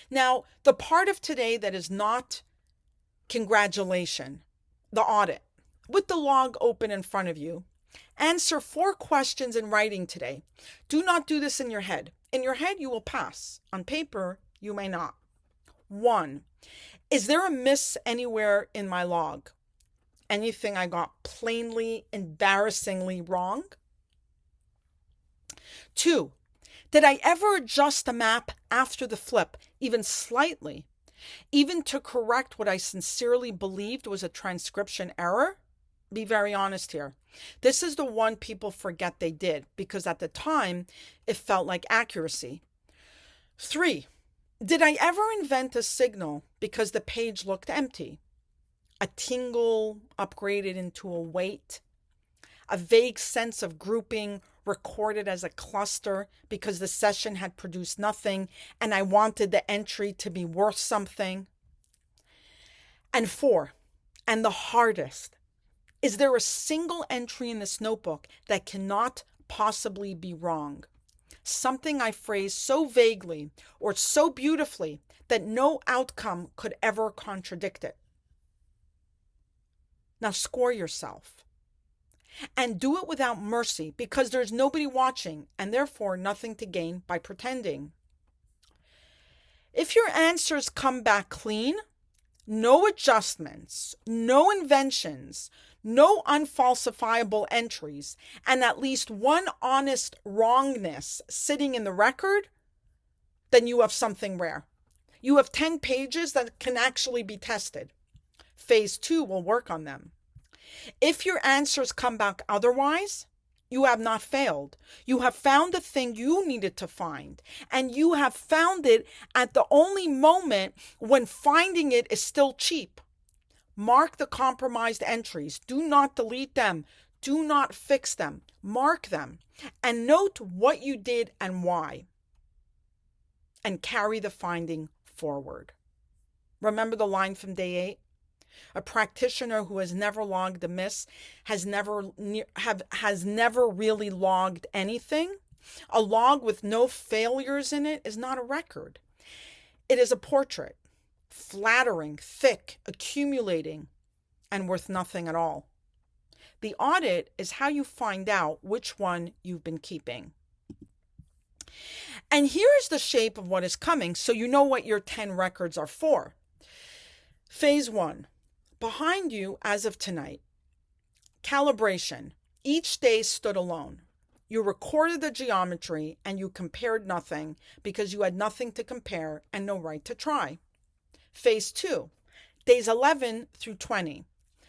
Now, the part of today that is not congratulation, the audit, with the log open in front of you, answer 4 questions in writing today. Do not do this in your head. In your head, you will pass. On paper, you may not. 1. Is there a miss anywhere in my log? Anything I got plainly, embarrassingly wrong? 2. Did I ever adjust the map after the flip, even slightly, even to correct what I sincerely believed was a transcription error? Be very honest here. This is the one people forget they did because at the time it felt like accuracy. 3. Did I ever invent a signal because the page looked empty? A tingle upgraded into a weight? A vague sense of grouping recorded as a cluster because the session had produced nothing and I wanted the entry to be worth something? And 4, and the hardest, is there a single entry in this notebook that cannot possibly be wrong? Something I phrased so vaguely or so beautifully that no outcome could ever contradict it. Now score yourself. And do it without mercy because there's nobody watching and therefore nothing to gain by pretending. If your answers come back clean, no adjustments, no inventions, no unfalsifiable entries, and at least one honest wrongness sitting in the record, then you have something rare. You have 10 pages that can actually be tested. Phase 2 will work on them. If your answers come back otherwise, you have not failed. You have found the thing you needed to find, and you have found it at the only moment when finding it is still cheap. Mark the compromised entries. Do not delete them. Do not fix them. Mark them and note what you did and why, and carry the finding forward. Remember the line from day 8? A practitioner who has never logged a miss has never really logged anything. A log with no failures in it is not a record. It is a portrait, flattering, thick, accumulating, and worth nothing at all. The audit is how you find out which one you've been keeping. And here's the shape of what is coming so you know what your 10 records are for. Phase 1. Behind you as of tonight. Calibration. Each day stood alone. You recorded the geometry and you compared nothing because you had nothing to compare and no right to try. Phase 2. Days 11 through 20.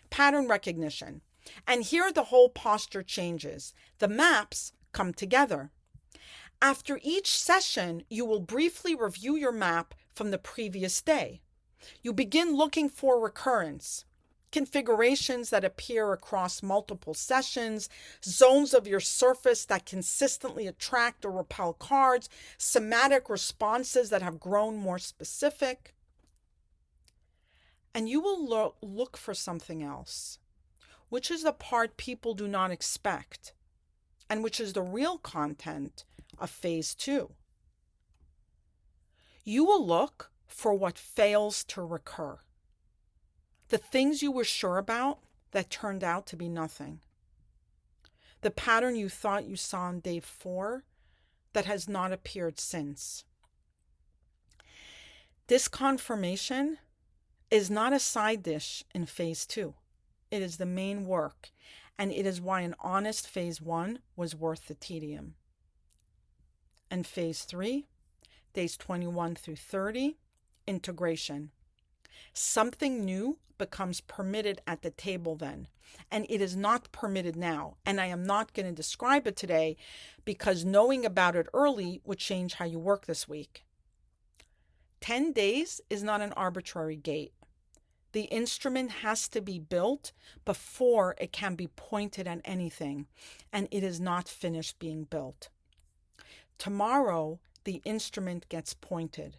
Pattern recognition. And here the whole posture changes. The maps come together. After each session, you will briefly review your map from the previous day. You begin looking for recurrence, configurations that appear across multiple sessions, zones of your surface that consistently attract or repel cards, somatic responses that have grown more specific. And you will look for something else, which is the part people do not expect, and which is the real content of phase 2. You will look for what fails to recur. The things you were sure about that turned out to be nothing. The pattern you thought you saw on day 4 that has not appeared since. This confirmation is not a side dish in phase 2. It is the main work, and it is why an honest phase 1 was worth the tedium. And phase 3, days 21 through 30, integration. Something new becomes permitted at the table then, and it is not permitted now, and I am not going to describe it today because knowing about it early would change how you work this week. 10 days is not an arbitrary gate. The instrument has to be built before it can be pointed at anything, and it is not finished being built. Tomorrow, the instrument gets pointed.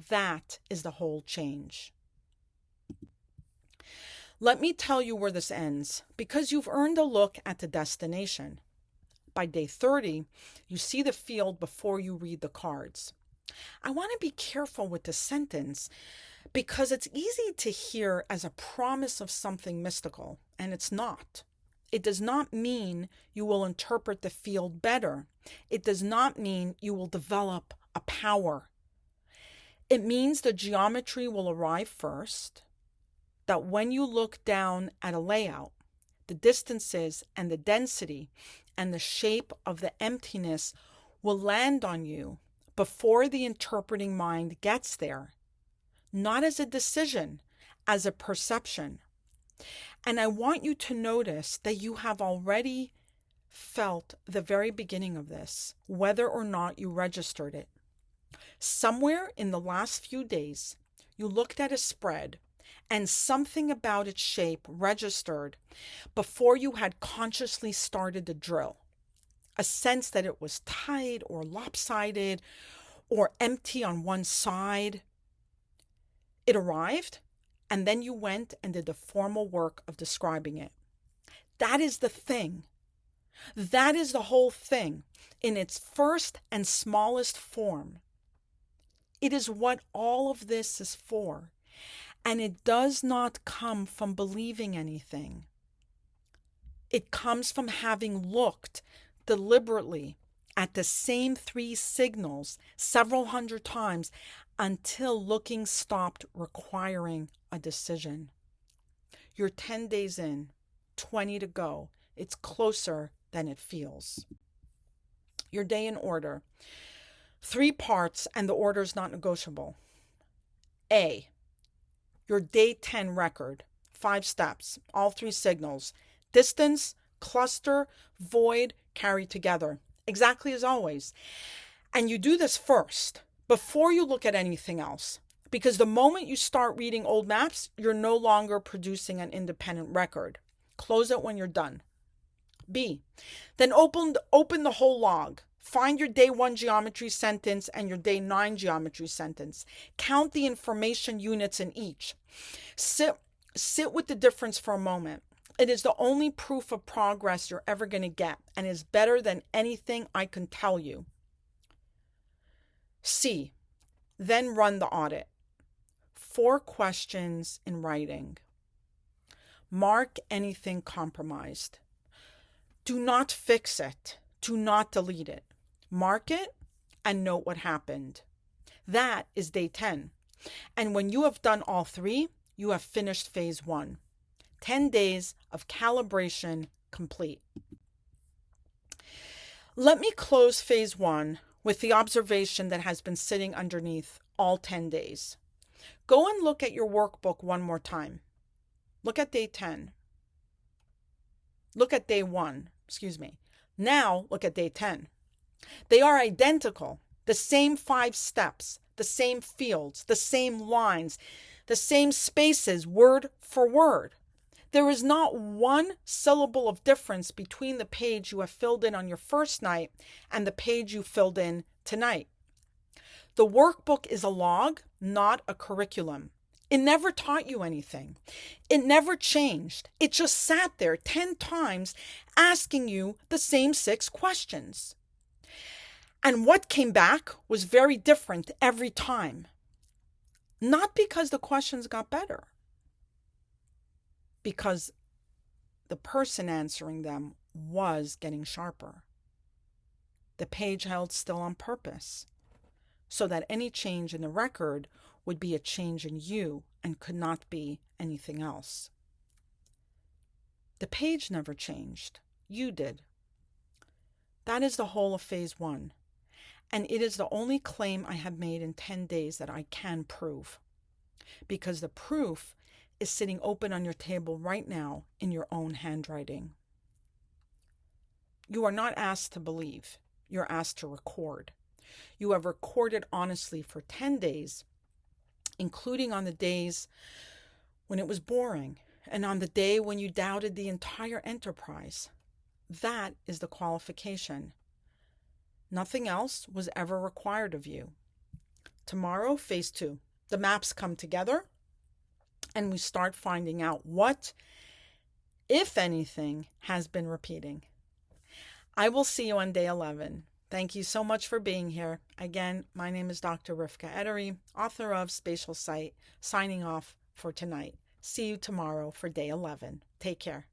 That is the whole change. Let me tell you where this ends, because you've earned a look at the destination. By day 30, you see the field before you read the cards. I want to be careful with the sentence because it's easy to hear as a promise of something mystical, and it's not. It does not mean you will interpret the field better. It does not mean you will develop a power. It means the geometry will arrive first, that when you look down at a layout, the distances and the density and the shape of the emptiness will land on you before the interpreting mind gets there, not as a decision, as a perception. And I want you to notice that you have already felt the very beginning of this, whether or not you registered it. Somewhere in the last few days, you looked at a spread and something about its shape registered before you had consciously started the drill. A sense that it was tight or lopsided or empty on one side. It arrived, and then you went and did the formal work of describing it. That is the thing. That is the whole thing in its first and smallest form. It is what all of this is for. And it does not come from believing anything. It comes from having looked deliberately at the same 3 signals several hundred times until looking stopped requiring a decision. You're 10 days in, 20 to go. It's closer than it feels. Your day in order. 3 parts, and the order is not negotiable. A, your day 10 record. 5 steps, all 3 signals. Distance, cluster, void, carry together. Exactly as always. And you do this first, before you look at anything else. Because the moment you start reading old maps, you're no longer producing an independent record. Close it when you're done. B, then open the whole log. Find your day 1 geometry sentence and your day 9 geometry sentence. Count the information units in each. Sit with the difference for a moment. It is the only proof of progress you're ever going to get, and is better than anything I can tell you. C, then run the audit. 4 questions in writing. Mark anything compromised. Do not fix it. Do not delete it. Mark it and note what happened. That is day 10. And when you have done all 3, you have finished phase 1. 10 days of calibration complete. Let me close phase 1 with the observation that has been sitting underneath all 10 days. Go and look at your workbook one more time. Look at day 10. Look at day 1, Now look at day 10. They are identical, the same 5 steps, the same fields, the same lines, the same spaces, word for word. There is not one syllable of difference between the page you have filled in on your first night and the page you filled in tonight. The workbook is a log, not a curriculum. It never taught you anything. It never changed. It just sat there 10 times asking you the same 6 questions. And what came back was very different every time. Not because the questions got better, because the person answering them was getting sharper. The page held still on purpose, so that any change in the record would be a change in you and could not be anything else. The page never changed. You did. That is the whole of phase 1. And it is the only claim I have made in 10 days that I can prove. Because the proof is sitting open on your table right now in your own handwriting. You are not asked to believe. You're asked to record. You have recorded honestly for 10 days, including on the days when it was boring and on the day when you doubted the entire enterprise. That is the qualification. Nothing else was ever required of you. Tomorrow, phase 2. The maps come together and we start finding out what, if anything, has been repeating. I will see you on day 11. Thank you so much for being here. Again, my name is Dr. Rivka Edery, author of Spatial, signing off for tonight. See you tomorrow for day 11. Take care.